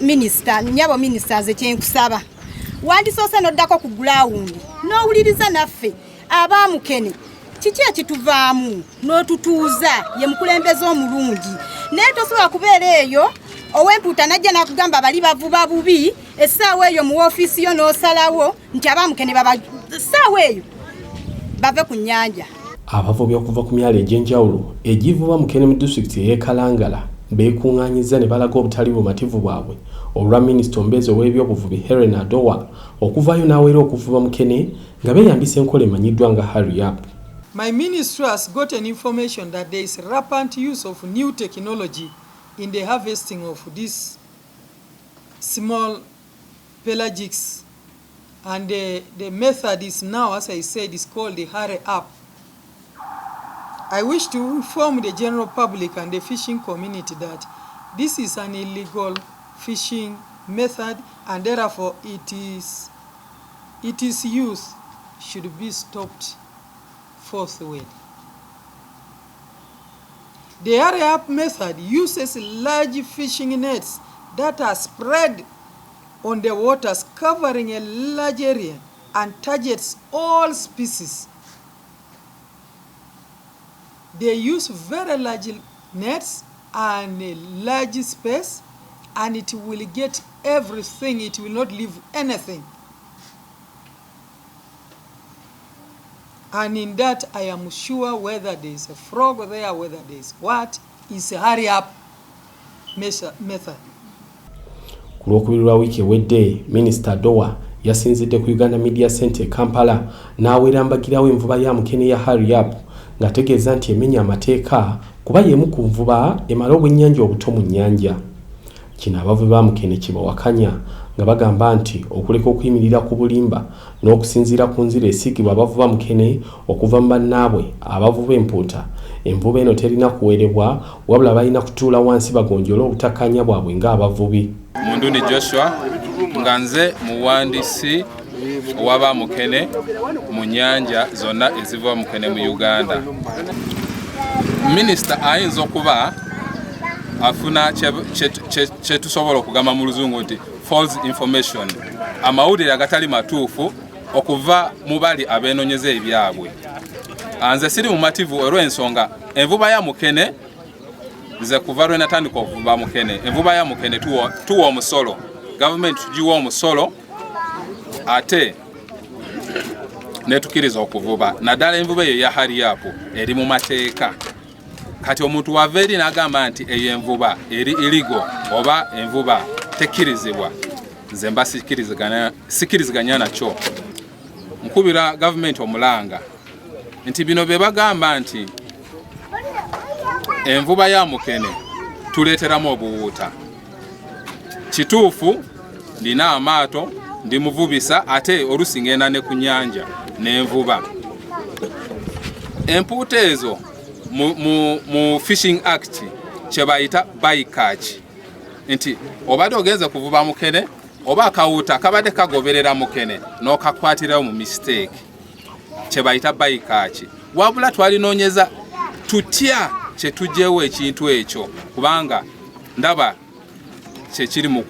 Minisita nyabo ministers ekyenkusaba wandisoose noddako ku ground n'owuliriza naffe abamukene kiki ekituvaamu n'otutuuza ye mukulembeze omulungi naye tosobola kubeera eyo ow'empuuta najja nakugamba bali bavuba bubi essaawa eyo mu ofiisi yo n'osalawo nti abamukene essaawa eyo bave ku nnyanja. Abavubi okuva ku myalo egy'enjawulo egivuba mukene mu disitulikiti ey'e Kalangala beekuŋŋaanyiza ne balaga obutali bumativu bwabwe olwa minisita omubeezi ow'ebyobuvubi Hellen Adoa okuvaayo n'aweera okuvuba mukene nga beeyambisa enkola emanyiddwa nga Hariyaapu. My ministry has gotten information that there is rampant use of new technology in the harvesting of these small pelagics, and the method is now, as I said, is called the Hariyaapu. I wish to inform the general public and the fishing community that this is an illegal fishing method, and therefore its use should be stopped forthwith. The Hariyaapu method uses large fishing nets that are spread on the waters covering a large area and targets all species. They use very large nets and a large space, and it will get everything, it will not leave anything. And in that, I am sure whether there is a frog there, whether there is what, is a Hariyaapu method. Ku Lwokubiri lwa wiiki ewedde, Minisita Adoa yasinzidde ku Uganda Media Centre Kampala n'aweera mbagirawo envuba ya mukene ya Hariyaapu ng'ategeeza nti emenya mateeka kuba y'emu ku nvuba emala obwennyanja obuto mu nnyanja. Kino abavubi ba mukene kye bawakanya nga bagamba nti okuleka okuyimirira ku bulimba n'okusinziira ku nzira esiigibwa abavuba mukene okuva mu bannaabwe abavuba empuuta, envuba eno terina kuwerebwa wabula balina kutuula wansi bagonjole obutakkaanya bwabwe ng'abavubi. Mundundi Joshua nga nze muwandiisi owaba mukene mu nnyanja zonna eziva mukene mu Uganda. Minisita ayinza okuba afuna kye tusobola okugamba mu luzungu nti false information, amawulire agatali matuufu okuva mu bali abeenoonyeza ebyabwe. Nze siri mumativu olw'ensonga envuba ya mukene nze kuva lwe natandika okuvuba mukene, envuba ya mukene tuwa omusolo, gavumenti tugiwa omusolo ate netukiriza okuvuba. Naddala envuba eyo ya Hariyaapu eri mu mateeka. Kati omuntu wava eri n'agamba nti eyo envuba eri iligo oba envuba tekirizibwa, nze mba sikiriziganya nakyo. Nkubira gavumenti omulanga nti bino be bagamba nti envuba ya mukene tuleeteramu obuwuuta. Kituufu ndina amaato ndi muvubisa ate olusi ngenda ne ku nnyanja n'envuba. Empuuta ezo mu Fishing Act kye bayita bycatch, nti obadde ogenze kuvuba mukene oba akawuuta kabadde kagoberera mukene n'okakwatirawo mu mistake, kye bayita bycatch. Wabula twalinoonyeza tutya kye tujjewo ekintu ekyo kubanga ndaba kye kiri mu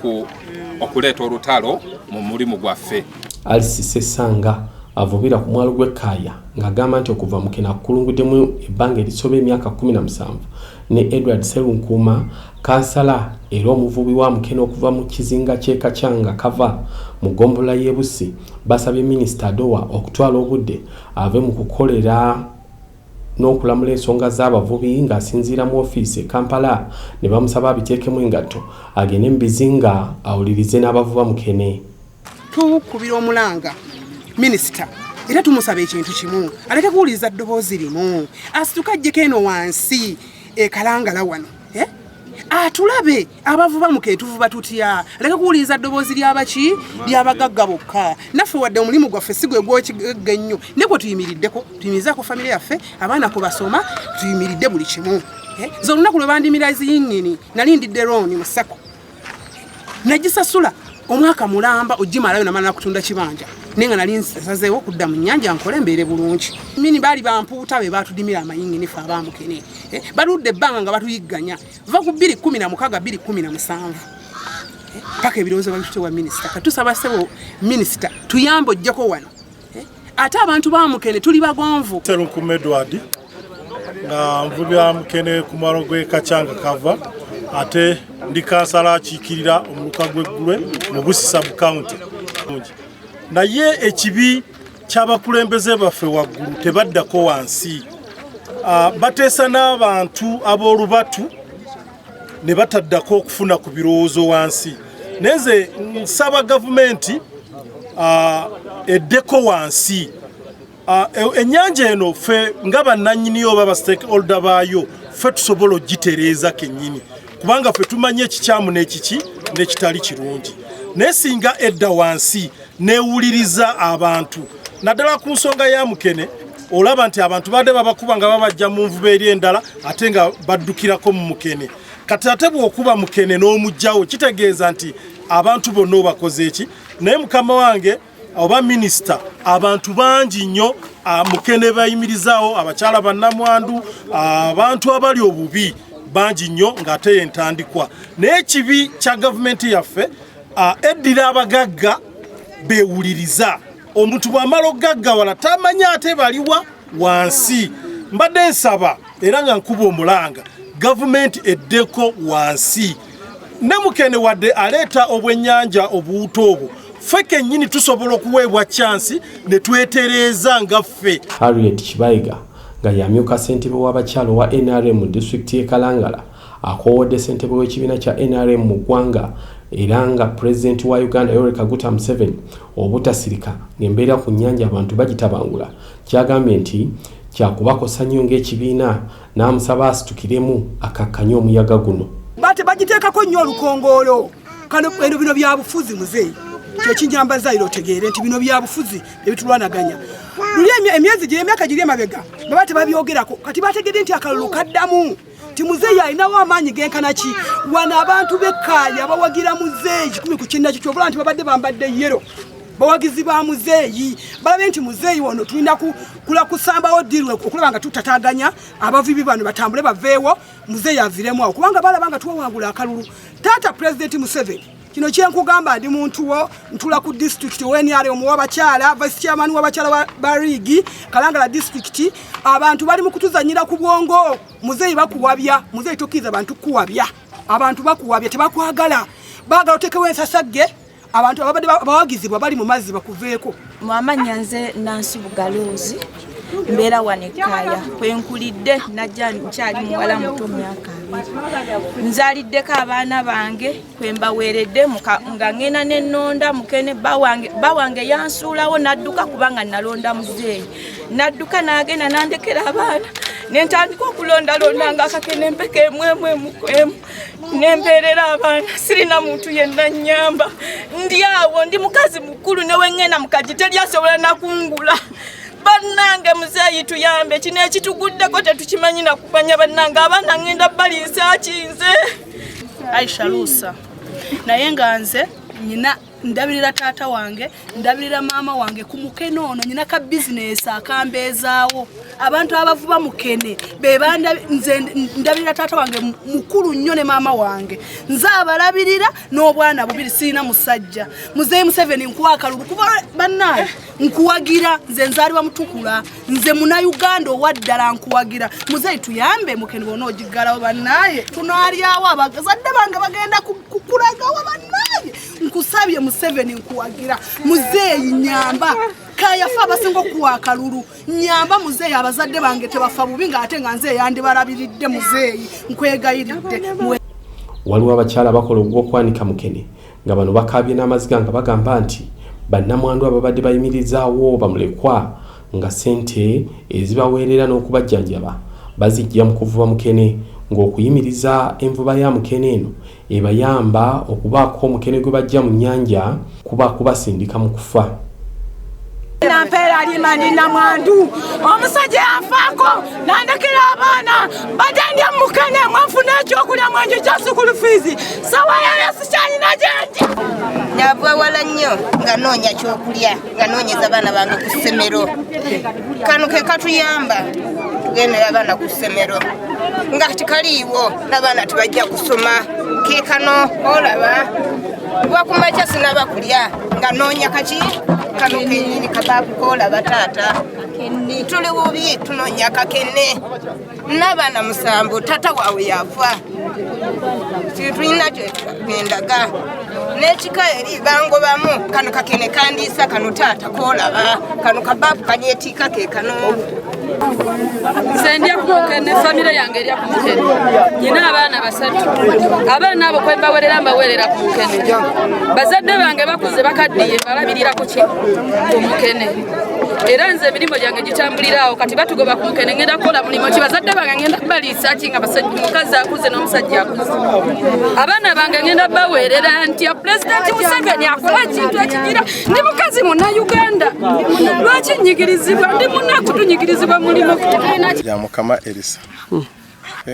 okuleeta olutalo mu mulimu gwaffe. Alisisesanga avubira ku mwalo gw'Ekkaaya ng'agamba nti okuva mukene akulunguddemu ebbanga erisoba emyaka 17 ne Edward Serunkuuma kansala era omuvubi wa mukene okuva mu kizinga ky'Ekachanga kava mu ggombolola y'Ebusi basabye Minisita Adoa okutwala obudde ave mu kukolera n'okulamula ensonga z'abavubi ng'asinziira mu ofiisi e Kampala ne bamusaba abiteekemu engatto agende mu bizinga awulirize n'abavuba mukene. Tukubira omulanga Minisita era tumusaba ekintu kimu aleke kuwuliriza ddoboozi limu asituka ajjeko eno wansi e Kalangala wano atulabe abavuba mukene tuvuba tutya, aleke kuwuliriza ddoboozi ly'abaki ly'abagagga bokka. Naffe wadde omulimu gwaffe si gwe gw'ekigagga ennyo ne kwe tuyimiriddeko tuyimirizaako famire yaffe abaana ku basoma tuyimiridde buli kimu. Ze olunaku lwe bandimira ziyingini nali ndidde looni mu Sako nagisasula omwaka mulamba ogimalayo namala kutunda kibanja nenga nali nsazeewo okudda mu nnyanja nkole mbeere bulungi. Mini baali bampuuta be batudimira amayingi nife abamukene baludde ebbanga nga batuyigganya va ku 2016 2017 paka ebirowoozo babitutewa minisita katusaba sebo minisita tuyambe ojjako wano ate abantu ba Mukene tuli bagonvu. Serunkume Edward nga nvubya Mukene ku mwalo gwe Kachanga kava ate ndi kansala akiikirira omuluka gw'eggulwe mu Busisa mu county. Naye ekibi ky'abakulembeze baffe waggulu tebaddako wansi. Bateesa n'abantu ab'olubatu ne bataddako okufuna ku birowoozo wansi. Neze nsaba gavumenti eddeko wansi. Ennyanja eno ffe nga bannannyini oba ba stakeholder baayo ffe tusobola ogitereeza kennyini. Kubanga ffe tumanyi ekikyamu n'ekiki n'ekitali kirungi. Naye singa edda wansi neewuliriza abantu. Naddala ku nsonga ya Mukene olaba nti abantu badde babakuba nga babajja mu nvuba eri endala ate nga baddukirako mu Mukene. Kati ate bw'okuba Mukene n'omugjawo kitegeeza nti abantu bonna obakoze eki. Naye mukama wange oba minisita abantu bangi nnyo Mukene bayimirizaawo abakyala bannamwandu abantu abali obubi bangi nnyo ng'ate yentandikwa. Naye ekibi kya gavumenti yaffe eddira abagagga beewuliriza. Omuntu bw'amala ogaggawala tamanya ate baliwa wansi. Mbadde nsaba era nga nkuba omulanga gavumenti eddeko wansi. Ne Mukene wadde aleeta obwennyanja obuto obwo ffe kennyini tusobola okuweebwa chansi ne twetereeza nga ffe. Hariyaapu Kibayiga nga yamyuka ssentebe w'abakyala wa NRM mu disitulikiti y'e Kalangala akoowodde ssentebe w'ekibiina kya NRM mu ggwanga era nga pulezidenti wa Uganda Yoweri Kaguta Museveni obutasirika ng'embeera ku nnyanja abantu bagitabangula. Kyagambye nti kyakubakosa nnyo ng'ekibiina n'amusaba asitukiremu akakkanye omuyaga guno. Bate bagiteekako nnyo olukongoolo kano bino bya bufuzi muzeeyi kyekinyambaza iro otegeere nti bino bya bufuzi ebitulwanaganya. Luli emyezi gye emyaka giri emabega baba tebabyogerako kati bategedde nti akalulu kaddamu ti muzeeyi alinawo amaanyi genkanaki. Wano abantu b'ekkaanya bawagira muzeeyi 10 ku kinna ky'obola nti babadde bambadde yero bawagizi ba muzeeyi balabe nti muzeeyi wano tulina kusambawo ddiru okulaba nga tutataganya abavubi bano batambule baveewo muzeeyi aviremu awo kubanga balaba nga tuwawangula akalulu. Taata Pulezidenti Museveni kino kyenkugamba ndi muntu wo ntula ku district weniyale omuwabakyala vice chairman w'abakyala ba Rigi Kalangala district abantu bali mu kutuzanyira ku bwongo. Muzeeyi bakuwabya muzeeyi tokkiza abantu kuwabya abantu bakuwabya tebakwagala baagala otekewo ensasagge abantu ababadde bawagizibwa bali mu mazzi bakuveeko. Mwamanya nze Nansi Bugaloozi mbeera wano ekkaaya kwenkulidde najja nkyali muwala muto myaka 2 nzaaliddeko abaana bange kwembaweeredde nga ngena n'ennonda Mukene bawange yansuulawo nadduka kubanga nalonda muzeeyi nadduka n'agenda nandekera abaana nentandika okulondalonda nga akakene mpeka emu nembeerera abaana sirina muntu yenna nnyamba ndi awo ndi mukazi mukulu newengenda mukagi teryasobola nakungula. Bannange muzeeyi tuyambe kino ekituguddeko tetukimanyi nakumanya bannange abaana ngenda baliisa akinze. Aisha Lusa naye nga nze nyina ndabirira taata wange ndabirira maama wange ku Mukene ono nyina ka business akambeezaawo abantu abavuba Mukene bebanda nze ndabirira taata wange mukulu nnyo ne maama wange nze abalabirira n'obwana bubiri sina musajja. Muzeeyi Museveni nkuwakalulu kuba bannaye nkuwagira nze nzaalibwa mutukula nze muna Uganda owaddala nkuwagira. Muzeeyi tuyambe Mukene bona ogiggalawo bannaye tunaalyawo abazadde bange bagenda kukulagawo bannaye nkusabye Museveni nkuwagira. Muzeeyi nyamba kayafa abasinga okuwa akalulu nyamba muzeeyi abazadde bange tebafa bubi ng'ate nga nze yandibalabiridde muzeeyi nkwegayiridde. Waliwo abakyala bakola ogw'okwanika Mukene nga bano bakaabye n'amaziga nga bagamba nti bannamwandu ababadde bayimirizaawo bamulekwa nga ssente ezibaweerera n'okubajjanjaba bazijja mu kuvuba Mukene ng'okuyimiriza envuba ya Mukene eno ebayamba okubaako Mukene gwe bajja mu nnyanja kuba kubasindika mu kufa. Nampeera alima ndi namwandu omusajja yafaako nandekera abaana badandya Mukene mwanfuna ekyokulya mwanjo kya sukulu fiizi sawa yayo sikyalina gyendi. Nyava wala nnyo nga noonya kyokulya nga noonyeza abaana bange ku ssomero. Kano ke katuyamba tugendera abaana ku ssomero nga tikaliiwo n'abaana tebajja kusoma kekano olaba bwakumaca sinaba kulya nga noonya kaki kano kenyini kababu kolaba taata tuli bubi tunoonya kakene n'abaana musanvu tata waawe yafa tulina gyendaga n'ekika eri bangobamu kano kakene kandiisa kano taata kolaba kano kababu kanyeetiika kekano nze ndya ku mukene famire yange erya ku mukene nyina abaana basatu abaana abo kwe mbawerera ku mukene bazadde bange bakuze bakaddiye balabirira ku ki ku mukene era nze emirimu gyange gitambuliraawo kati batugoba ku mukene ngenda kukola mulimu ki bazadde bange ngenda baliisa ki nga omukazi akuze n'omusajja akuze abaana bange ngenda baweerera nti pulezidenti Museveni akola ekintu ekigira ndi mukazi munnayuganda lwaki nyigirizibwa ndi munaku tunyigirizibwa mulimu ya mukama Elisa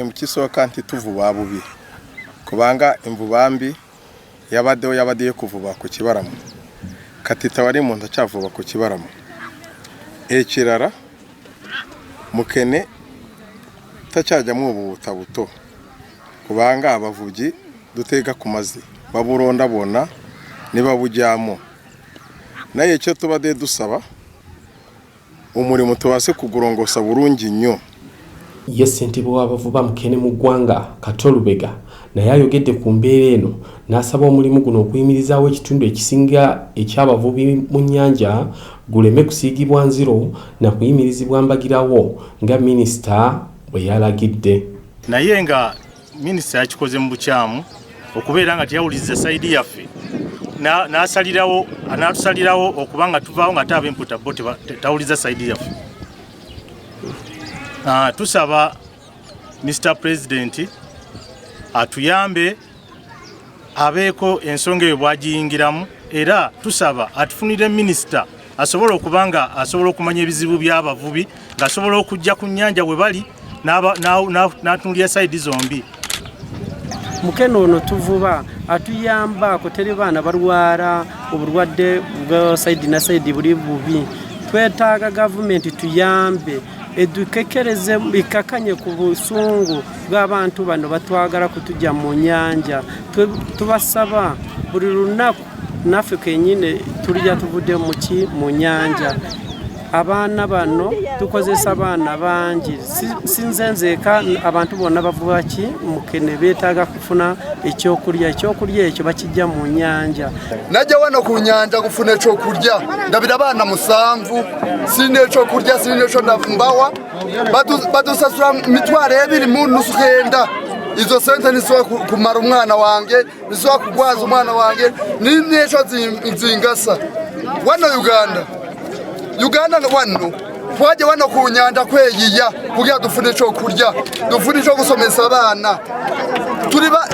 mukisooka nti tuvuba bubi kubanga envuba mbi yabaddeyo kuvuba ku kibaramu kati tawali muntu akyavuba ku kibaramu ekirala mukene takyajjamu obuwuta buto kubanga abavugi duteeka ku mazzi baburonda bonna ne babujyamu naye ekyo tubadde dusaba omulimu tubaase kugurongosa bulungi nnyo. Ye ssentebe w'abavuba mukene mu ggwanga Katolubega naye ayogedde ku mbeera eno n'asaba omulimu guno okuyimirizaawo ekitundu ekisinga eky'abavubi mu nnyanja guleme kusiigibwa nziro na kuyimirizibwa mbagirawo nga minisita bwe yalagidde. Naye nga minisita yakikoze mu bukyamu okubeera nga teyawuliriza sayidi yaffe n'atusalirawo okuba nga tuvaawo nga taaba empuuta bo tawuliriza sayidi yaffe. Tusaba Mr. President atuyambe abeeko ensonga eyo bwagiyingiramu era tusaba atufunire minisita asobola okubanga asobola okumanya ebizibu by'abavubi ng'asobola okujja ku nnyanja bwe bali n'atunulira sayidi zombi. Mukene ono tuvuba atuyamba kuteri baana balwara obulwadde bwa sayidi na sayidi buli bubi. Twetaaga gavumenti tuyambe edukekereze bikakanye ku busungu bw'abantu bano batwagala kutujja mu nnyanja. Tubasaba buli lunaku naffe kenyine tulija tuvudde mu nnyanja. Abaana bano tukozesa abaana bangi sinzenzeeka abantu bonna bavuba ki mukene beetaaga kufuna ekyokulya ekyo bakijja mu nnyanja. Najja wano ku nnyanja kufuna ekyokulya ndabira abaana 7 sirina ekyokulya sirina ekyo mbawa batusasula 2,900 izo sente nisobola kumara omwana wange nisobola kugwaza omwana wange n'ekyo nzingasa wano Uganda wano twaje wano ku nnyanja kweyiya kugira dufune ekyokulya dufune ekyokusomesa abaana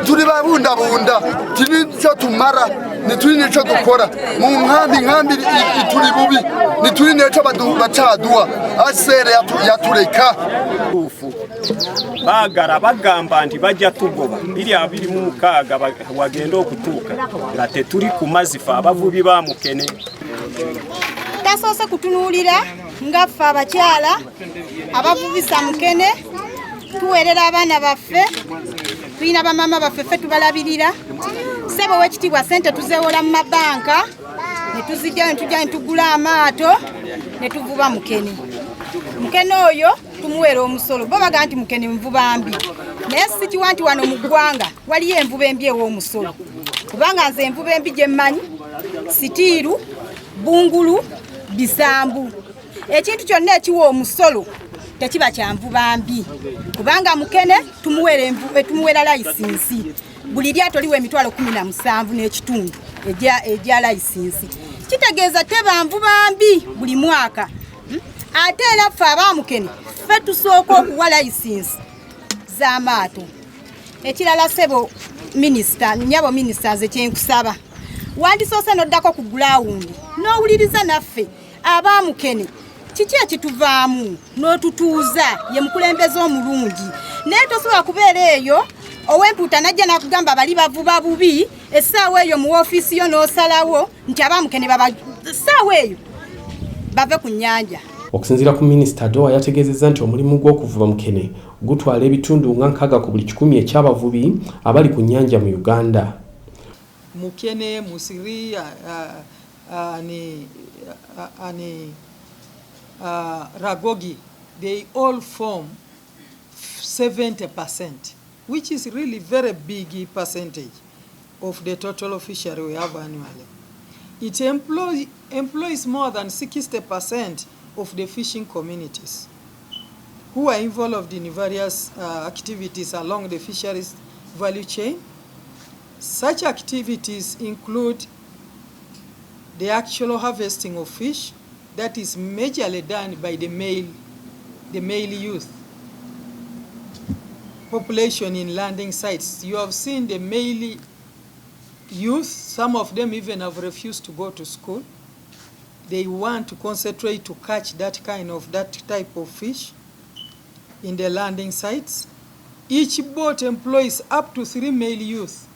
tuli babundabunda tini kyo tumara nituli nekyo dukora mu nkambi tuli bubi nituli nekyo bacadua asere yatureka bagara bagamba nti bajja tugoba 226 wagenda okutuuka nga tetuli ku mazifa abavubi ba mukene. Tasoose kutunuulira nga ffe abakyala abavubisa mukene tuweerera abaana baffe tulina bamama baffe ffe tubalabirira ssebo w'ekitiibwa sente tuzeewola mu mabanka ne tuzijja ne tujja ne tugula amaato ne tuvuba mukene oyo tumuweera omusolo bo baga nti mukene nvuba mbi naye sikiwa nti wano mu ggwanga waliyo envuba embi ew'omusolo kubanga nze envuba embi gye mmanyi sitiiru bungulu bisambu ekintu kyonna ekiwa omusolo tekiba kya nvuba mbi kubanga mukene tumuweera layisinsi buli lyato liwa emitwalo 17 n'ekitundu egya layisinsi kitegeeza teba nvuba mbi buli mwaka ate era ffe abamukene ffe tusooka okuwa layisinsi z'amaato. Ekirala ssebo minisita nnyabo minisita nze kyenkusaba wandisoose n'oddako ku gulawundi n'owuliriza naffe abamukene kiki ekituvaamu n'otutuuza ye mukulembeze omulungi naye tosobola kubeera eyo ow'empuuta najja nakugamba bali bavuba bubi essaawa eyo mu woofiisi yo n'osalawo nti abamukene essaawa eyo bave ku nnyanja. Okusinziira ku Minisita Adoa yategeezezza nti omulimu gw'okuvuba mukene gutwala ebitundu nga 6 ku buli 100 eky'abavubi abali ku nnyanja mu Uganda. Mukene, Musiri, Ragogi, they all form 70%, which is really very big percentage of the total fishery we have annually. It employs more than 60% of the fishing communities who are involved in various activities along the fisheries value chain. Such activities include the actual harvesting of fish that is majorly done by the male youth population in landing sites. You have seen the male youth, some of them even have refused to go to school. They want to concentrate to catch that type of fish in the landing sites. Each boat employs up to 3 male youth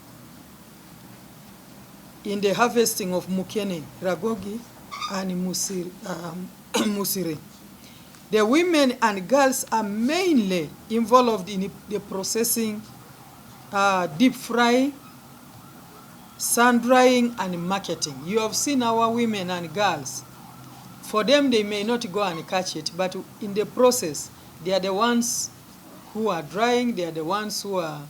in the harvesting of mukene, ragogi, and musiri. The women and girls are mainly involved in the processing, deep frying, sun drying, and marketing. You have seen our women and girls. For them, they may not go and catch it, but in the process, they are the ones who are drying, they are the ones who are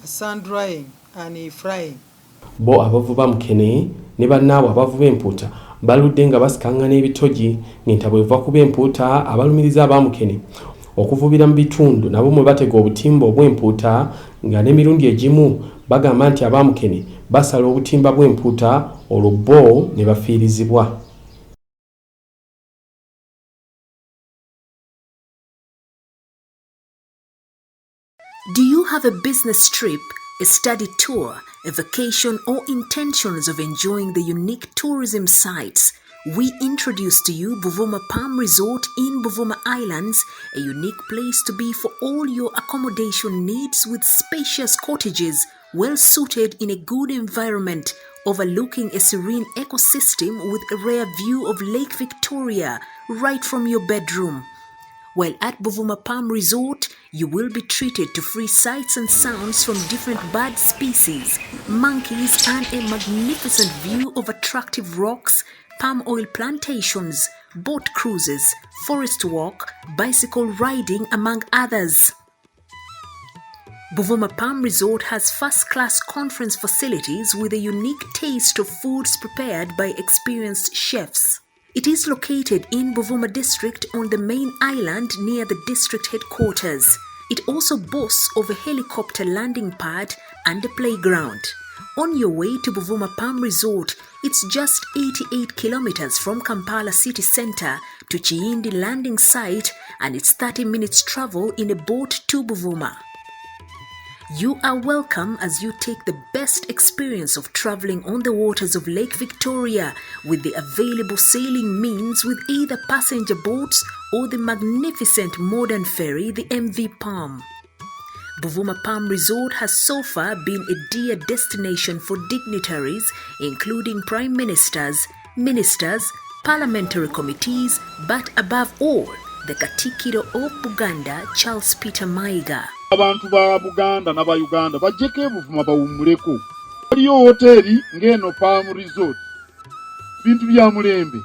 sun drying and frying. Bo abavuba mukene ne bannaabwe abavuba empuuta baludde nga basikangana ebitogi ng'entabo eva kuba empuuta abalumiriza abamukene okuvubira mu bitundu nabo mwe batega obutimba obw'empuuta nga n'emirundi egimu bagamba nti abamukene basala obutimba bw'empuuta olwo bo ne bafiirizibwa. Do you have a business trip, a study tour, a vacation, or intentions of enjoying the unique tourism sites? We introduce to you Buvuma Palm Resort in Buvuma Islands, a unique place to be for all your accommodation needs with spacious cottages, well suited in a good environment, overlooking a serene ecosystem with a rare view of Lake Victoria right from your bedroom. While at Buvuma Palm Resort, you will be treated to free sights and sounds from different bird species, monkeys, and a magnificent view of attractive rocks, palm oil plantations, boat cruises, forest walk, bicycle riding, among others. Buvuma Palm Resort has first-class conference facilities with a unique taste of foods prepared by experienced chefs. It is located in Buvuma district on the main island near the district headquarters. It also boasts of a helicopter landing pad and a playground. On your way to Buvuma Palm Resort, it's just 88 kilometers from Kampala city centre to Chiindi landing site, and it's 30 minutes travel in a boat to Buvuma. You are welcome as you take the best experience of traveling on the waters of Lake Victoria with the available sailing means with either passenger boats or the magnificent modern ferry, the MV Palm. Buvuma Palm Resort has so far been a dear destination for dignitaries, including prime ministers, ministers, parliamentary committees, but above all, the Katikiro of Buganda, Charles Peter Mayiga. Abantu ba Buganda na ba Uganda bajjeko Buvuma bawummuleko. Waliyo hoteri ng'eno Palm Resort. Bintu bya mulembe.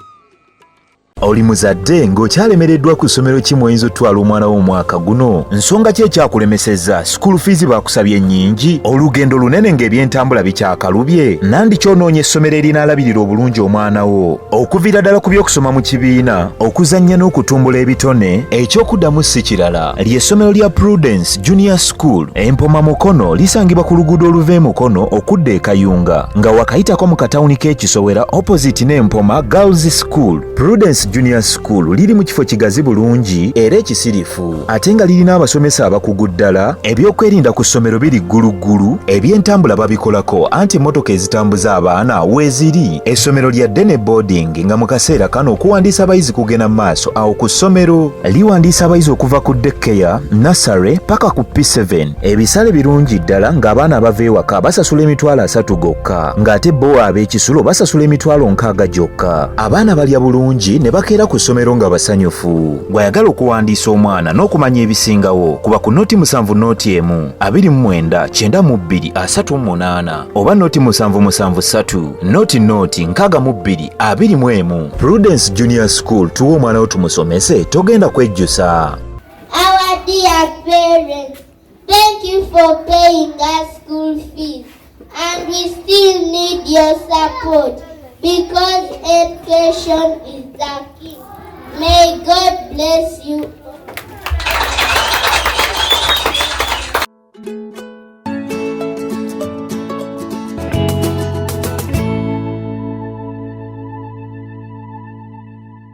Oli muzadde ng'okyalemereddwa ku ssomero ki mw'oyinza otwala omwana wo omwaka guno? Nsonga ki ekyakulemesezza? School fees bakusabye nnyingi? Olugendo lunene ng'ebyentambula bikyakalubye? Nandi ky'onoonya essomero erinaalabirira obulungi omwana wo? Okuviira ddala ku by'okusoma mu kibiina, okuzannya n'okutumbula ebitone, ekyokuddamu si kirala. Ly'essomero lya Prudence Junior School, Empoma Mukono, lisangibwa ku luguudo oluva e Mukono okudda e Kayunga, nga wakayitako mu katawuni k'Ekisowera opposite n'Empoma Girls School. Prudence Junior School liri mu kifo kigazi bulungi era ekisirifu, ate nga lirina abasomesa abakugu ddala, ebyokwerinda ku ssomero biri gguluggulu, ebyentambula babikolako anti emmotoka ezitambuza abaana weeziri. Essomero lya Dene Boarding nga mu kaseera kano okuwandiisa abayizi kugenda mu maaso awo ku ssomero liwandiisa abayizi okuva ku daycare, nursery paka ku P7. Ebisale birungi ddala ng'abaana abava ewaka basasula emitwalo 3 gokka, ng'ate bo ab'ekisulo basasula emitwalo 6 gyokka. Abaana balya bulungi ne bakeera ku ssomero nga basanyufu. Bw'ayagala okuwandiisa omwana n'okumanya ebisingawo kuba ku noti 7 noti 1 29 92 38 oba noti 773 noti 62 21. Prudence Junior School tuwa omwana wo tumusomese togenda kwejjusa. Our dear parents, thank you for paying us school fees, and we still need your support because education is the key. May God bless you